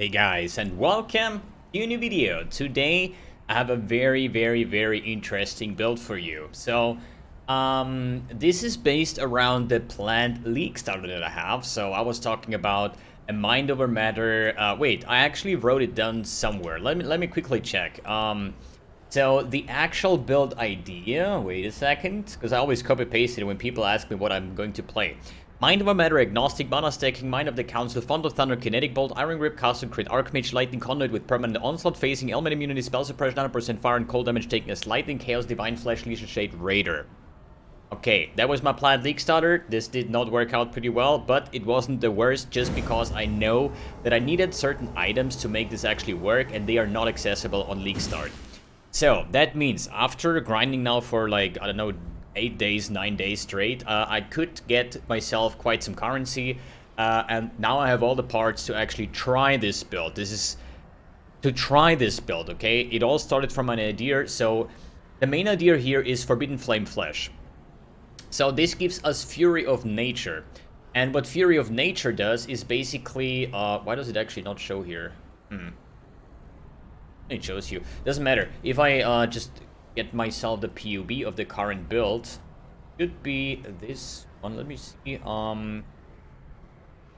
Hey guys, and welcome to a new video. Today I have a very interesting build for you. So this is based around the planned league starter that I have. So I was talking about a mind over matter. Wait, I actually wrote it down somewhere. Let me quickly check. So the actual build idea, wait a second, because I always copy paste it when people ask me what I'm going to play. Mind over Matter, Agnostic, Mana Stacking, Mind of the Council, Font of Thunder, Kinetic Bolt, Iron Grip, Custom Crit, Archmage, Lightning Conduit with Permanent Onslaught, Phasing, Element Immunity, Spell Suppression, 100% Fire and Cold Damage taken as Lightning, Chaos, Divine Flesh, Legion Shade, Raider. Okay, that was my planned league starter. This did not work out pretty well, but it wasn't the worst just because I know that I needed certain items to make this actually work and they are not accessible on league start. So that means after grinding now for like, I don't know, 8 days, 9 days straight, I could get myself quite some currency, and now I have all the parts to actually try this build. This is to try this build, okay? It all started from an idea, so the main idea here is Forbidden Flame Flesh. So this gives us Fury of Nature, and what Fury of Nature does is basically, why does it actually not show here? It shows you. Doesn't matter. If I just get myself the PUB of the current build, should be this one. Let me see. Well,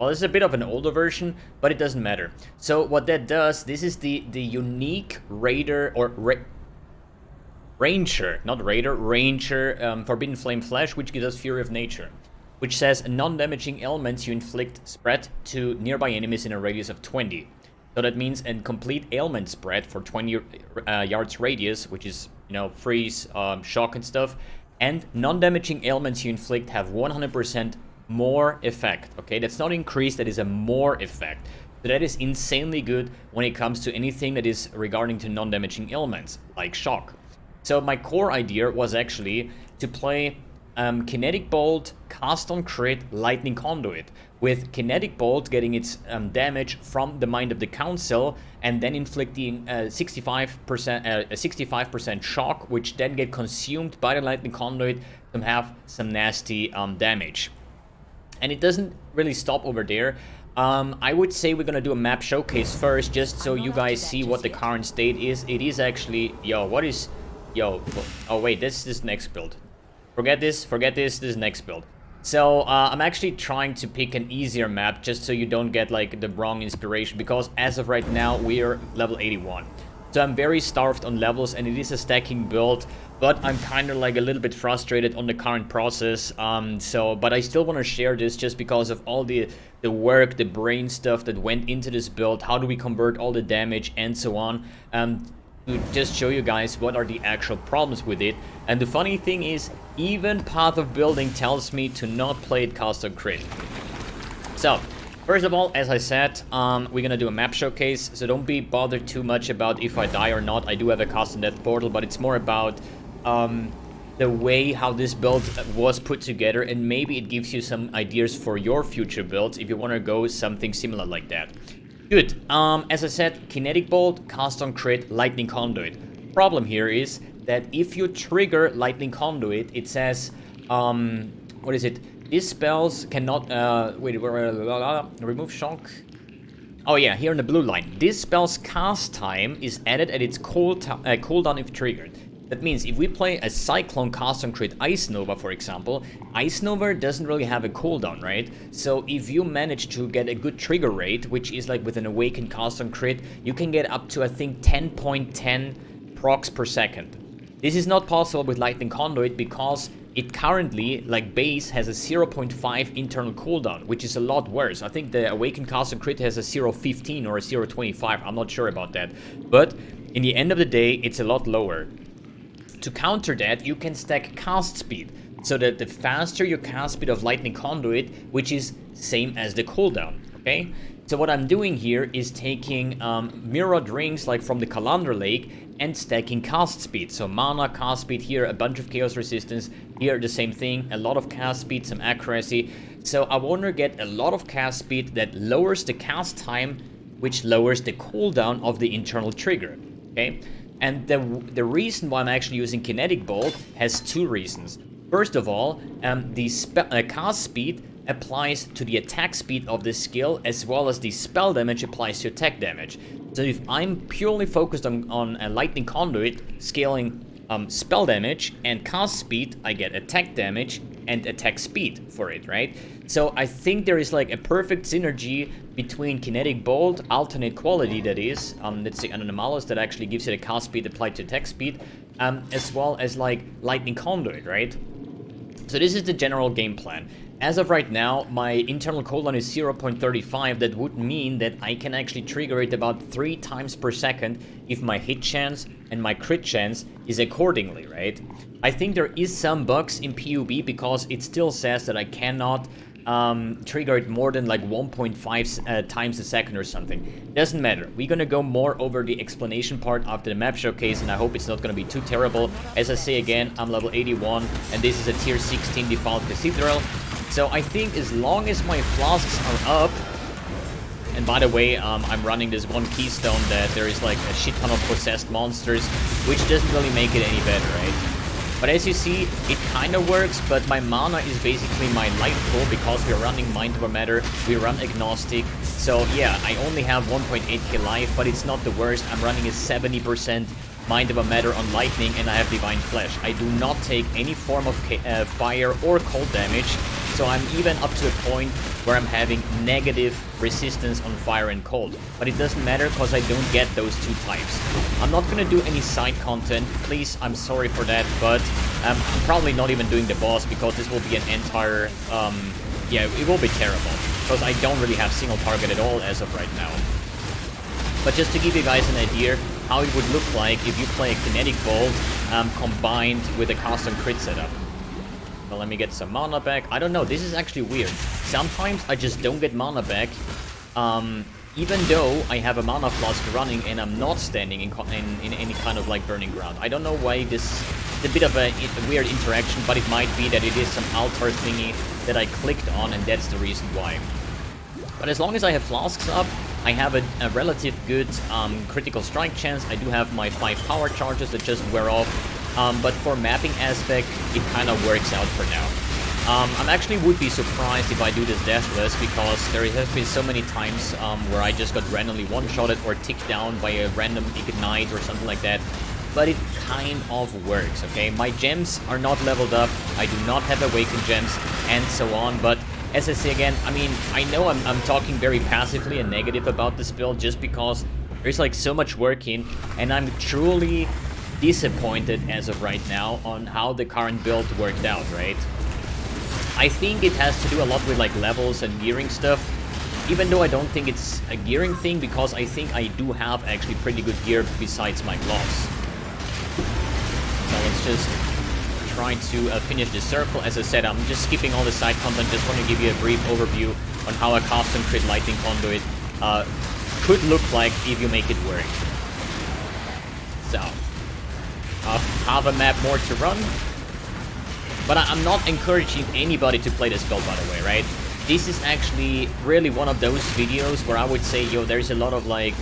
this is a bit of an older version, but it doesn't matter. So what that does, this is the unique Raider or Ranger, not Raider, Ranger Forbidden Flame Flesh, which gives us Fury of Nature, which says non-damaging elements you inflict spread to nearby enemies in a radius of 20. So that means a complete ailment spread for 20 yards radius, which is, you know, freeze, shock and stuff. And non-damaging ailments you inflict have 100% more effect. Okay, that's not increased, that is a more effect. So that is insanely good when it comes to anything that is regarding to non-damaging ailments, like shock. So my core idea was actually to play Kinetic Bolt, Cast on Crit, Lightning Conduit, with Kinetic Bolt getting its damage from the Mind of the Council and then inflicting 65% shock, which then get consumed by the Lightning Conduit to have some nasty damage. And it doesn't really stop over there. I would say we're gonna do a map showcase first, just so you guys see what the current state is. It is actually, oh wait, this is next build. Forget this, this is next build. So, I'm actually trying to pick an easier map, just so you don't get, like, the wrong inspiration, because as of right now, we are level 81. So I'm very starved on levels, and it is a stacking build, but I'm kind of, like, a little bit frustrated on the current process, but I still want to share this just because of all the work, the brain stuff that went into this build, how do we convert all the damage, and so on. To just show you guys what are the actual problems with it. And the funny thing is, even Path of Building tells me to not play it cast on crit. So, first of all, as I said, we're gonna do a map showcase, so don't be bothered too much about if I die or not. I do have a custom death portal, but it's more about the way how this build was put together, and maybe it gives you some ideas for your future builds if you want to go something similar like that. Good. As I said, Kinetic Bolt, Cast on Crit, Lightning Conduit. Problem here is that if you trigger Lightning Conduit, it says, what is it? These spells cannot, remove shock. Oh yeah, here in the blue line. This spell's cast time is added at its cooldown if triggered. That means if we play a Cyclone Cast on Crit Ice Nova, for example, Ice Nova doesn't really have a cooldown, right? So if you manage to get a good trigger rate, which is like with an Awakened Cast on Crit, you can get up to, I think, 10.10 procs per second. This is not possible with Lightning Conduit because it currently, like base, has a 0.5 internal cooldown, which is a lot worse. I think the Awakened Cast on Crit has a 0.15 or a 0.25, I'm not sure about that. But in the end of the day, it's a lot lower. To counter that, you can stack cast speed, so that the faster your cast speed of Lightning Conduit, which is same as the cooldown, okay? So what I'm doing here is taking mirrored rings like from the Calandra Lake and stacking cast speed. So mana, cast speed here, a bunch of chaos resistance, here the same thing, a lot of cast speed, some accuracy. So I want to get a lot of cast speed that lowers the cast time, which lowers the cooldown of the internal trigger, okay? And the reason why I'm actually using Kinetic Bolt has two reasons. First of all, the cast speed applies to the attack speed of the skill, as well as the spell damage applies to attack damage. So if I'm purely focused on a Lightning Conduit, scaling spell damage and cast speed, I get attack damage and attack speed for it, right? So I think there is like a perfect synergy between Kinetic Bolt, alternate quality that is, let's say an anomalous that actually gives it a cast speed applied to attack speed, as well as like Lightning Conduit, right? So this is the general game plan. As of right now, my internal cooldown is 0.35. That would mean that I can actually trigger it about 3 times per second if my hit chance and my crit chance is accordingly, right? I think there is some bugs in PUB because it still says that I cannot trigger it more than like 1.5 times a second or something. Doesn't matter. We're gonna go more over the explanation part after the map showcase, and I hope it's not gonna be too terrible. As I say again, I'm level 81, and this is a tier 16 default cathedral. So I think as long as my flasks are up, and by the way, I'm running this one keystone that there is like a shit ton of possessed monsters, which doesn't really make it any better, right? But as you see, it kind of works, but my mana is basically my life pool because we're running Mind Over Matter, we run Agnostic. So yeah, I only have 1.8k life, but it's not the worst. I'm running a 70% Mind Over Matter on Lightning, and I have Divine Flesh. I do not take any form of fire or cold damage, so I'm even up to a point where I'm having negative resistance on fire and cold. But it doesn't matter because I don't get those two types. I'm not gonna do any side content, please, I'm sorry for that, but I'm probably not even doing the boss because this will be an entire, yeah, it will be terrible. Because I don't really have single target at all as of right now. But just to give you guys an idea how it would look like if you play a Kinetic Bolt combined with a custom crit setup. Well, let me get some mana back. I don't know, this is actually weird. Sometimes I just don't get mana back, even though I have a mana flask running and I'm not standing in any kind of like burning ground. I don't know why this is a bit of a weird interaction, but it might be that it is some altar thingy that I clicked on, and that's the reason why. But as long as I have flasks up, I have a relative good critical strike chance. I do have my 5 power charges that just wear off. But for mapping aspect, it kind of works out for now. I'm actually would be surprised if I do this deathless, because there has been so many times where I just got randomly one-shotted or ticked down by a random ignite or something like that. But it kind of works, okay? My gems are not leveled up, I do not have awakened gems, and so on, but as I say again, I mean, I know I'm talking very passively and negative about this build just because there's like so much work in, and I'm truly disappointed as of right now on how the current build worked out, right? I think it has to do a lot with like levels and gearing stuff, even though I don't think it's a gearing thing, because I think I do have actually pretty good gear besides my gloves. So let's just try to finish this circle. As I said, I'm just skipping all the side content, just want to give you a brief overview on how a custom crit Lightning Conduit could look like if you make it work. So, have a map more to run, but I'm not encouraging anybody to play this build, by the way, right? This is actually really one of those videos where I would say, yo, there's a lot of like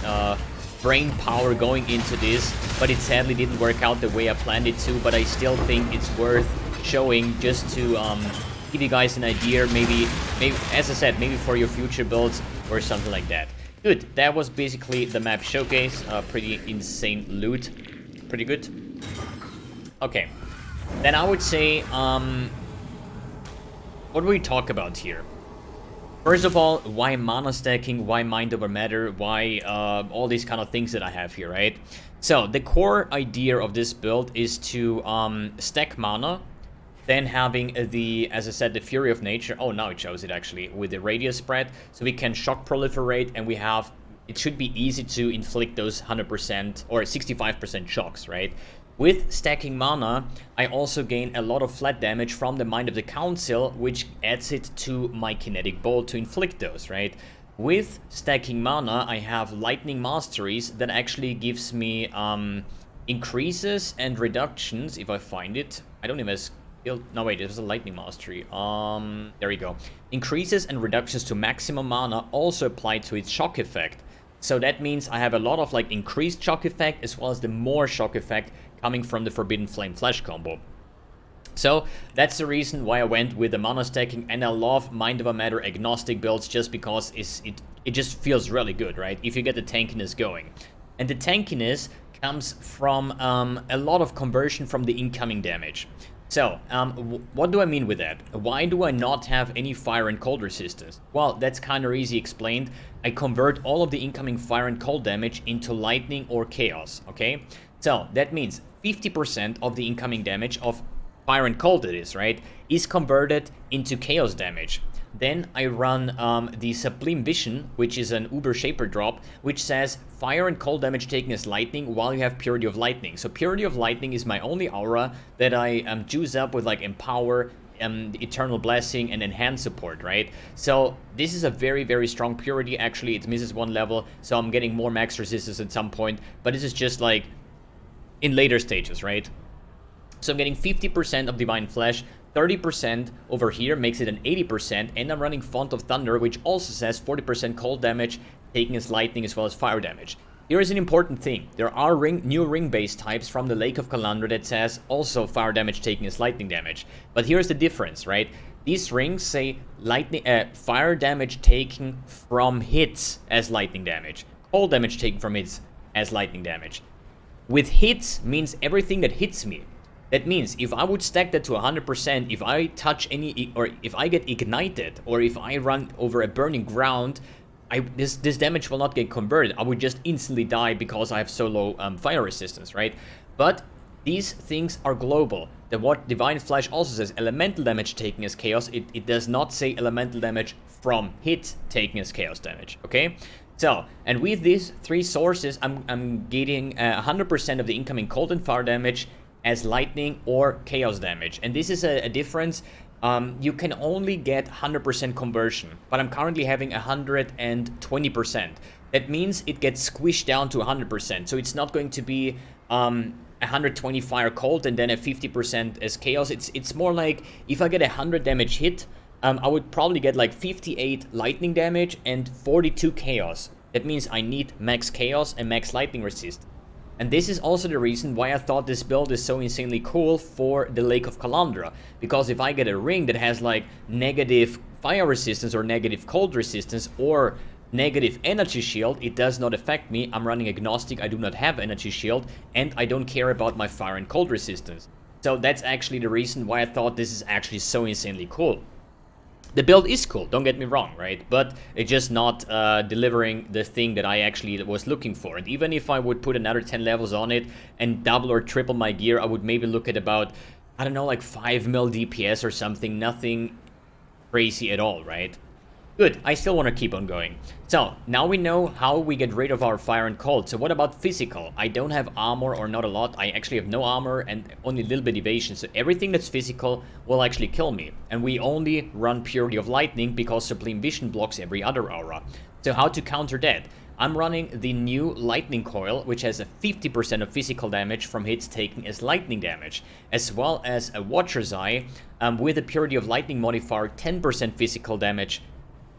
brain power going into this, but it sadly didn't work out the way I planned it to, but I still think it's worth showing just to give you guys an idea, maybe, as I said, maybe for your future builds or something like that. Good, that was basically the map showcase, pretty insane loot, pretty good. Okay, then I would say, what do we talk about here? First of all, why mana stacking, why Mind Over Matter, why all these kind of things that I have here, right? So, the core idea of this build is to stack mana, then having the, as I said, the Fury of Nature. Oh, now it shows it actually, with the radius spread. So we can shock proliferate, and we have, it should be easy to inflict those 100% or 65% shocks, right? With stacking mana, I also gain a lot of flat damage from the Mind of the Council, which adds it to my Kinetic Bolt to inflict those, right? With stacking mana, I have Lightning Masteries that actually gives me increases and reductions, if I find it. I don't even have skill. No, wait, there's a Lightning Mastery. There we go. Increases and reductions to maximum mana also apply to its shock effect. So that means I have a lot of like increased shock effect as well as the more shock effect coming from the Forbidden Flame Flash combo. So that's the reason why I went with the mana stacking, and I love Mind Over Matter agnostic builds just because it just feels really good, right? If you get the tankiness going. And the tankiness comes from a lot of conversion from the incoming damage. So, what do I mean with that? Why do I not have any fire and cold resistance? Well, that's kind of easy explained. I convert all of the incoming fire and cold damage into lightning or chaos, okay? So, that means 50% of the incoming damage of fire and cold, it is, right, is converted into chaos damage. Then I run the Sublime Vision, which is an Uber Shaper drop, which says fire and cold damage taken as lightning while you have Purity of Lightning. So Purity of Lightning is my only aura that I juice up with like Empower, Eternal Blessing, and Enhance support, right? So this is a very, very strong Purity. Actually, it misses one level, so I'm getting more max resistance at some point, but this is just like in later stages, right? So I'm getting 50% of Divine Flesh, 30% over here makes it an 80%, and I'm running Font of Thunder, which also says 40% cold damage, taking as lightning as well as fire damage. Here is an important thing. There are new ring-based types from the Lake of Kalandra that says also fire damage taking as lightning damage. But here's the difference, right? These rings say fire damage taken from hits as lightning damage, cold damage taken from hits as lightning damage. With hits means everything that hits me. That means if I would stack that to 100%, if I touch any, or if I get ignited, or if I run over a burning ground, this damage will not get converted. I would just instantly die because I have so low fire resistance, right? But these things are global. What Divine Flesh also says, elemental damage taken as chaos. It does not say elemental damage from hit taken as chaos damage, okay? So, and with these three sources, I'm getting 100% of the incoming cold and fire damage as lightning or chaos damage. And this is a difference. You can only get 100% conversion, but I'm currently having 120%. That means it gets squished down to 100%. So it's not going to be 120 fire cold and then a 50% as chaos. It's more like if I get a 100 damage hit, I would probably get like 58 lightning damage and 42 chaos. That means I need max chaos and max lightning resist. And this is also the reason why I thought this build is so insanely cool for the Lake of Kalandra. Because if I get a ring that has like negative fire resistance or negative cold resistance or negative energy shield, it does not affect me. I'm running agnostic, I do not have energy shield, and I don't care about my fire and cold resistance. So that's actually the reason why I thought this is actually so insanely cool. The build is cool, don't get me wrong, right? But it's just not delivering the thing that I actually was looking for. And even if I would put another 10 levels on it and double or triple my gear, I would maybe look at about, I don't know, like 5 mil DPS or something. Nothing crazy at all, right? Good, I still want to keep on going. So, now we know how we get rid of our fire and cold. So what about physical? I don't have armor, or not a lot. I actually have no armor and only a little bit evasion. So everything that's physical will actually kill me. And we only run Purity of Lightning because Sublime Vision blocks every other aura. So how to counter that? I'm running the new Lightning Coil, which has a 50% of physical damage from hits taken as lightning damage, as well as a Watcher's Eye with a Purity of Lightning modifier, 10% physical damage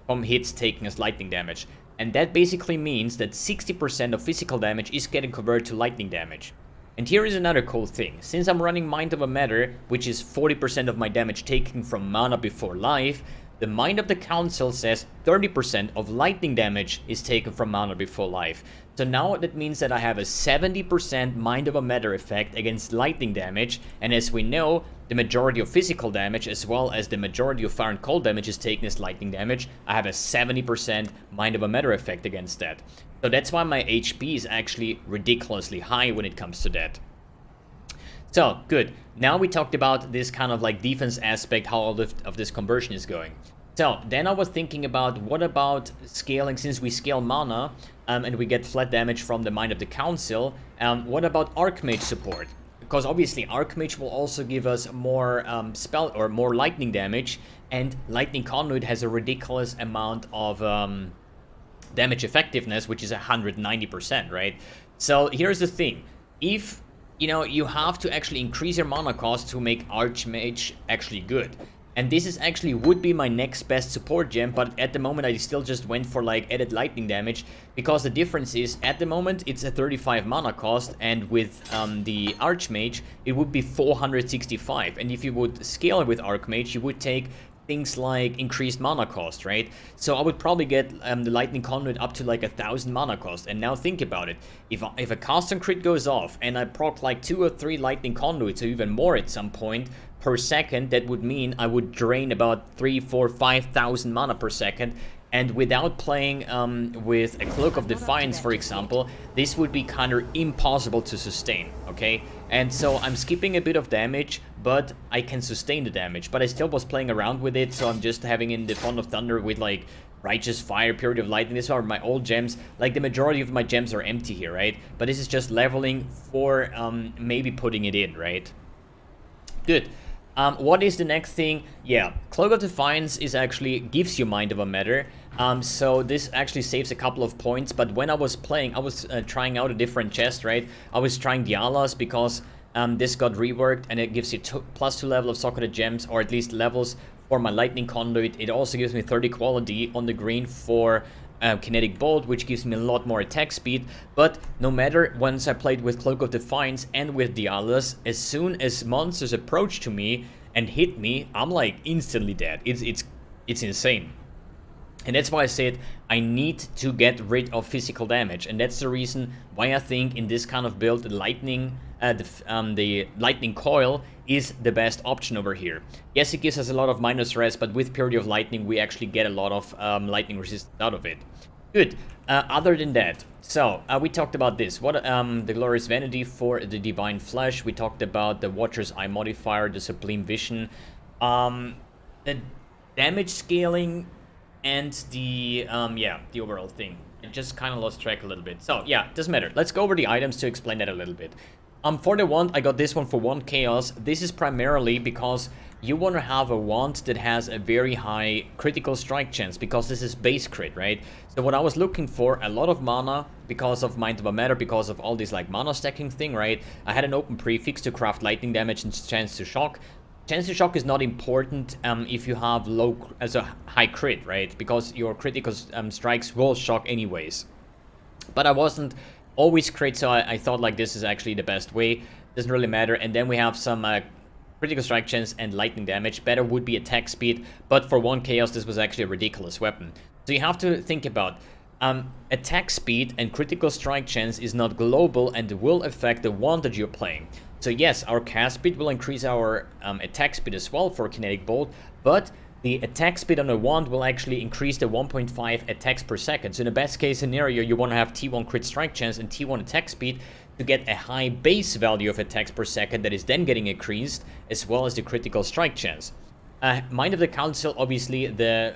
from hits taken as lightning damage. And that basically means that 60% of physical damage is getting converted to lightning damage. And here is another cool thing. Since I'm running Mind Over Matter, which is 40% of my damage taken from mana before life, the Mind of the Council says 30% of lightning damage is taken from mana before life. So now that means that I have a 70% Mind Over Matter effect against lightning damage, and as we know, the majority of physical damage as well as the majority of fire and cold damage is taken as lightning damage. I have a 70% Mind Over Matter effect against that. So that's why my HP is actually ridiculously high when it comes to that. So, good. Now we talked about this kind of like defense aspect, how all of this conversion is going. So, then I was thinking about what about scaling, since we scale mana and we get flat damage from the Mind of the Council, what about Archmage support? Because obviously Archmage will also give us more spell or more lightning damage, and Lightning Conduit has a ridiculous amount of damage effectiveness, which is 190%, right? So here's the thing. If, you know, you have to actually increase your mana cost to make Archmage actually good. And this is actually would be my next best support gem, but at the moment I still just went for like added lightning damage, because the difference is at the moment it's a 35 mana cost, and with the Archmage it would be 465, and if you would scale it with Archmage you would take things like increased mana cost, right? So I would probably get the Lightning Conduit up to like 1,000 mana cost. And now think about it. If a cast on crit goes off and I proc like 2 or 3 Lightning Conduits, or even more at some point per second, that would mean I would drain about 3, 4, 5,000 mana per second. And without playing with a Cloak of Defiance, for example, this would be kind of impossible to sustain, okay? And so I'm skipping a bit of damage, but I can sustain the damage. But I still was playing around with it, so I'm just having in the Font of Thunder with like Righteous Fire, Purity of Lightning. These are my old gems. Like the majority of my gems are empty here, right? But this is just leveling for maybe putting it in, right? Good. What is the next thing? Yeah, Cloak of Defiance is actually gives you Mind Over Matter. So this actually saves a couple of points, but when I was playing, I was trying out a different chest, right? I was trying Dialas because this got reworked, and it gives you +2 level of socketed gems, or at least levels for my Lightning Conduit. It also gives me 30 quality on the green for Kinetic Bolt, which gives me a lot more attack speed. But no matter, once I played with Cloak of Defiance and with Dialas, as soon as monsters approach to me and hit me, I'm like instantly dead. It's insane. And that's why I said I need to get rid of physical damage, and that's the reason why I think in this kind of build the lightning coil is the best option over here. Yes, it gives us a lot of minus res, but with Purity of Lightning we actually get a lot of lightning resistance out of it. Good. Other than that, so we talked about this. What the Glorious Vanity for the Divine Flesh. We talked about the Watcher's Eye modifier, the Sublime Vision, the damage scaling, and the the overall thing. I just kind of lost track a little bit. So yeah, doesn't matter. Let's go over the items to explain that a little bit. For the wand, I got this one for 1 chaos. This is primarily because you want to have a wand that has a very high critical strike chance, because this is base crit, right? So what I was looking for, a lot of mana because of Mind Over Matter, because of all this like mana stacking thing, right? I had an open prefix to craft lightning damage and chance to shock. Chance to shock is not important if you have high crit, right? Because your critical strikes will shock anyways. But I wasn't always crit, so I thought like this is actually the best way. Doesn't really matter. And then we have some critical strike chance and lightning damage. Better would be attack speed, but for 1 chaos this was actually a ridiculous weapon. So you have to think about attack speed and critical strike chance is not global and will affect the wand that you're playing. So yes, our cast speed will increase our attack speed as well for Kinetic Bolt, but the attack speed on a wand will actually increase the 1.5 attacks per second. So in the best case scenario, you want to have T1 crit strike chance and T1 attack speed to get a high base value of attacks per second that is then getting increased, as well as the critical strike chance. Mind of the Council, obviously the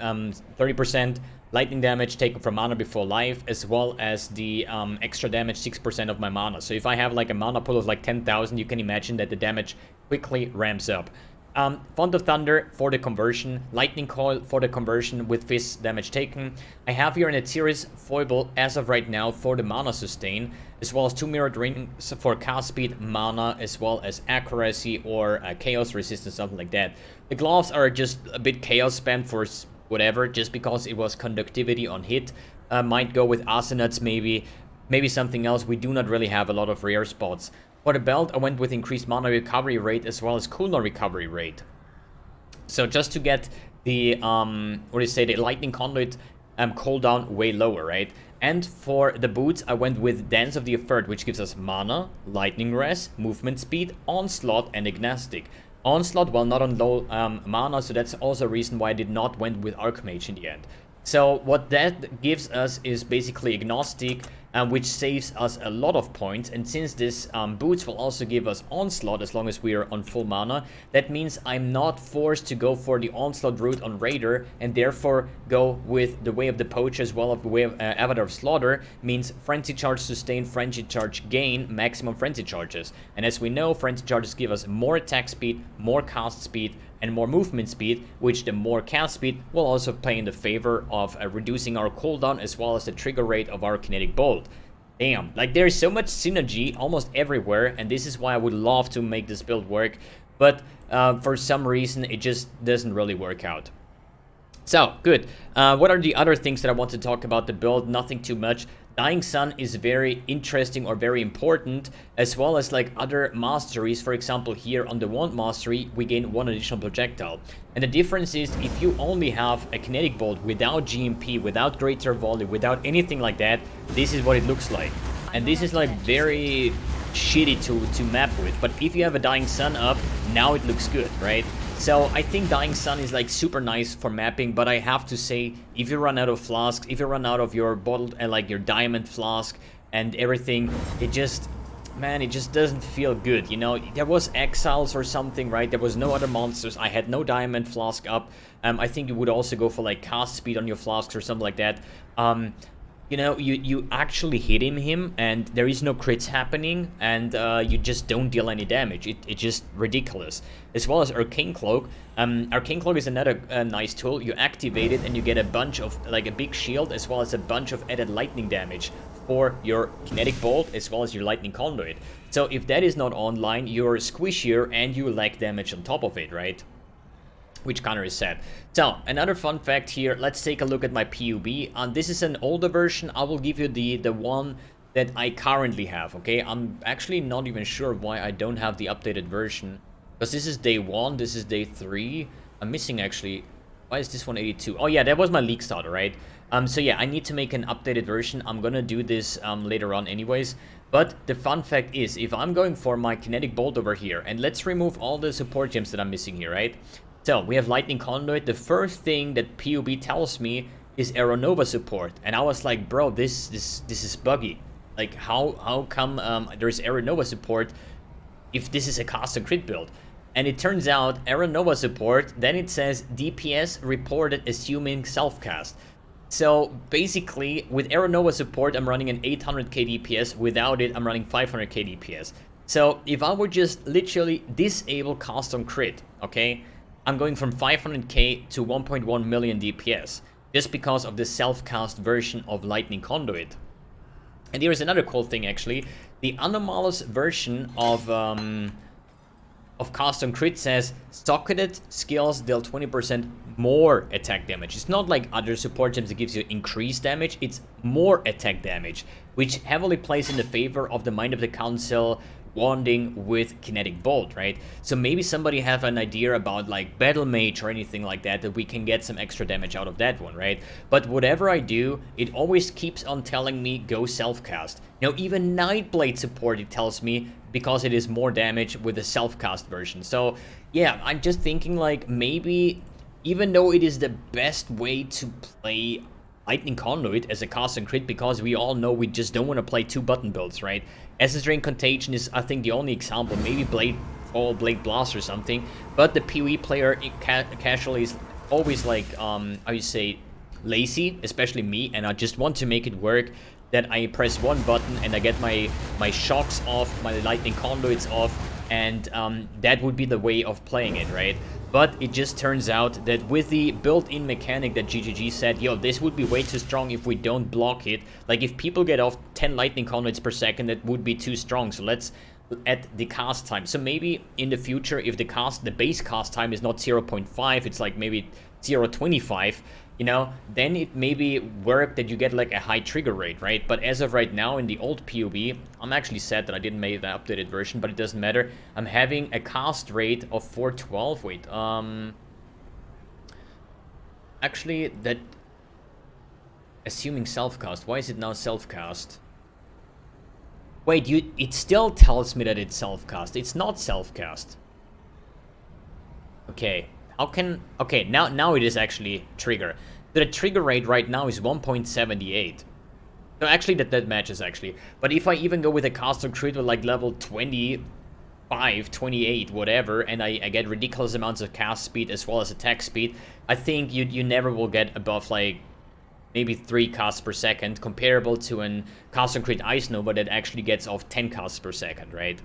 30% lightning damage taken from mana before life, as well as the extra damage 6% of my mana. So if I have like a mana pool of like 10,000, you can imagine that the damage quickly ramps up. Font of Thunder for the conversion, Lightning Coil for the conversion with fist damage taken. I have here an Etiris foible as of right now for the mana sustain, as well as 2 mirrored rings for cast speed, mana, as well as accuracy or chaos resistance, something like that. The gloves are just a bit chaos spam for whatever, just because it was conductivity on hit. Might go with Asenuts maybe something else. We do not really have a lot of rare spots. For the belt, I went with increased mana recovery rate as well as cooldown recovery rate. So just to get the the Lightning Conduit cooldown way lower, right? And for the boots, I went with Dance of the Effort, which gives us mana, lightning res, movement speed, onslaught, and agnostic. Onslaught, well, not on low mana, so that's also a reason why I did not went with Archmage in the end. So what that gives us is basically agnostic, which saves us a lot of points. And since this boots will also give us onslaught as long as we are on full mana, that means I'm not forced to go for the onslaught route on Raider, and therefore go with the Way of the Poacher as well as the Way of Avatar of Slaughter. Means Frenzy Charge sustain, Frenzy Charge gain, maximum Frenzy Charges. And as we know, Frenzy Charges give us more attack speed, more cast speed, and more movement speed, which the more cast speed will also play in the favor of reducing our cooldown as well as the trigger rate of our Kinetic Bolt. Damn, like there is so much synergy almost everywhere, and this is why I would love to make this build work. but for some reason it just doesn't really work out. So, good. What are the other things that I want to talk about the build? Nothing too much. Dying Sun is very interesting or very important, as well as like other masteries. For example, here on the Wand Mastery, we gain 1 additional projectile. And the difference is, if you only have a Kinetic Bolt without GMP, without Greater Volume, without anything like that, this is what it looks like. And this is like very shitty to map with. But if you have a Dying Sun up, now it looks good, right? So I think Dying Sun is like super nice for mapping, but I have to say, if you run out of flasks, if you run out of your bottled and like your diamond flask and everything, it just, man, it just doesn't feel good, you know? There was Exiles or something, right? There was no other monsters. I had no diamond flask up. I think you would also go for like cast speed on your flasks or something like that. You know, you actually hit him and there is no crits happening, and you just don't deal any damage. It's just ridiculous. As well as Arcane Cloak. Arcane Cloak is another nice tool. You activate it and you get a bunch of, like a big shield, as well as a bunch of added lightning damage for your Kinetic Bolt, as well as your Lightning Conduit. So if that is not online, you're squishier and you lack damage on top of it, right? Which kind of is sad. So, another fun fact here, let's take a look at my PUB. This is an older version. I will give you the one that I currently have, okay? I'm actually not even sure why I don't have the updated version. Because this is day 1, this is day 3. I'm missing actually, why is this one 82? Oh yeah, that was my leak starter, right? So yeah, I need to make an updated version. I'm gonna do this later on anyways. But the fun fact is, if I'm going for my Kinetic Bolt over here, and let's remove all the support gems that I'm missing here, right? So, we have Lightning Conduit. The first thing that PUB tells me is Aeronova support. And I was like, bro, this is buggy. Like, how come there's Aeronova support if this is a cast and crit build? And it turns out, Aeronova support, then it says DPS reported assuming self-cast. So, basically, with Aeronova support, I'm running an 800k DPS. Without it, I'm running 500k DPS. So, if I would just literally disable cast on crit, okay? I'm going from 500k to 1.1 million DPS, just because of the self-cast version of Lightning Conduit. And here's another cool thing actually. The anomalous version of cast on crit says socketed skills deal 20% more attack damage. It's not like other support gems that gives you increased damage, it's more attack damage, which heavily plays in the favor of the Mind of the Council wanding with Kinetic Bolt, right? So maybe somebody have an idea about like Battle Mage or anything like that, that we can get some extra damage out of that one, right? But whatever I do, it always keeps on telling me go self-cast. Now even Nightblade support, it tells me, because it is more damage with the self-cast version. So yeah, I'm just thinking like maybe, even though it is the best way to play Lightning Conduit as a cast and crit, because we all know we just don't want to play 2 button builds, right? Essence Drain Contagion is, I think, the only example. Maybe Blade Fall, Blade Blast or something. But the PoE player casually is always like, how you say, lazy, especially me, and I just want to make it work. That I press one button and I get my shocks off, my Lightning Conduits off, and that would be the way of playing it, right? But it just turns out that with the built-in mechanic that GGG said, yo, this would be way too strong if we don't block it. Like, if people get off 10 Lightning Conduits per second, that would be too strong. So let's add the cast time. So maybe in the future, if the base cast time is not 0.5, it's like maybe 0.25, you know, then it maybe work that you get like a high trigger rate, right? But as of right now, in the old PoB, I'm actually sad that I didn't make the updated version, but it doesn't matter. I'm having a cast rate of 412. Wait, actually, that, assuming self-cast, why is it now self-cast? Wait, it still tells me that it's self-cast. It's not self-cast. Okay. How can... Okay, now it is actually trigger. So the trigger rate right now is 1.78. So actually that matches actually. But if I even go with a cast on crit with like level 25, 28, whatever, and I get ridiculous amounts of cast speed as well as attack speed, I think you never will get above like maybe 3 casts per second, comparable to an cast on crit Ice Nova that actually gets off 10 casts per second, right?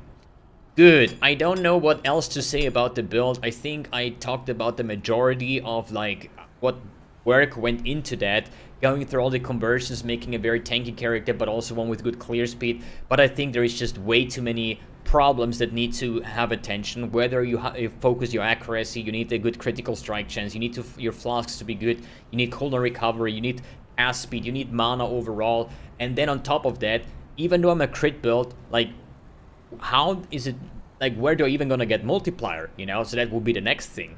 Good. I don't know what else to say about the build. I think I talked about the majority of like what work went into that, going through all the conversions, making a very tanky character, but also one with good clear speed. But I think there is just way too many problems that need to have attention. Whether you focus your accuracy, you need a good critical strike chance, you need your flasks to be good, you need cooldown recovery, you need cast speed, you need mana overall, and then on top of that, even though I'm a crit build, like, how is it, like, where do I even gonna get multiplier, you know? So that would be the next thing.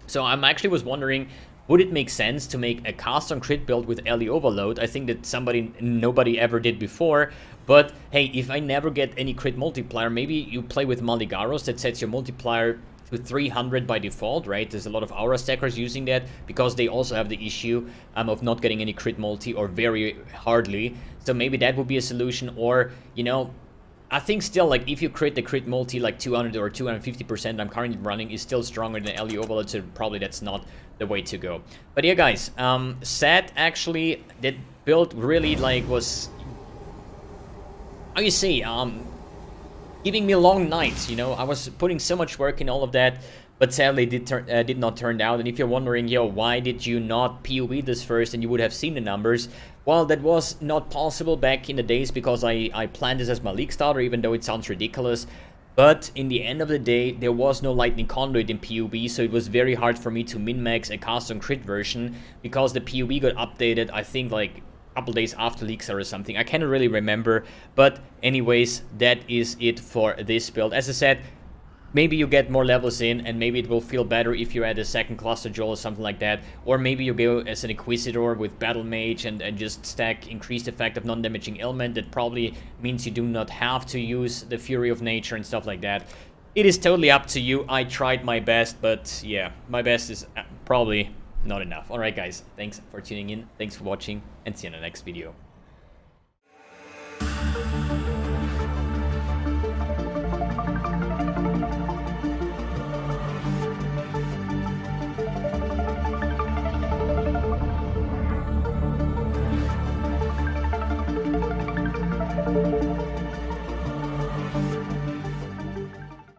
So I'm actually was wondering, would it make sense to make a cast on crit build with LE overload? I think that nobody ever did before. But hey, if I never get any crit multiplier, maybe you play with Maligaros that sets your multiplier to 300 by default, right? There's a lot of Aura stackers using that because they also have the issue of not getting any crit multi or very hardly. So maybe that would be a solution. Or, you know, I think still, like, if you crit the crit multi like 200 or 250% I'm currently running is still stronger than LE overload, so probably that's not the way to go. But yeah, guys, Set actually, that build really, like, was, how you say, giving me long nights, you know? I was putting so much work in all of that, but sadly did not turn out. And if you're wondering, yo, why did you not POV this first and you would have seen the numbers? Well, that was not possible back in the days because I planned this as my league starter, even though it sounds ridiculous. But in the end of the day, there was no Lightning Conduit in PUB, so it was very hard for me to min-max a cast on crit version because the PUB got updated, I think, like a couple days after league start or something. I cannot really remember, but anyways, that is it for this build. As I said, maybe you get more levels in, and maybe it will feel better if you add a second cluster jewel or something like that. Or maybe you go as an Inquisitor with Battle Mage and just stack increased effect of non-damaging element. That probably means you do not have to use the Fury of Nature and stuff like that. It is totally up to you. I tried my best, but yeah, my best is probably not enough. Alright guys, thanks for tuning in, thanks for watching, and see you in the next video.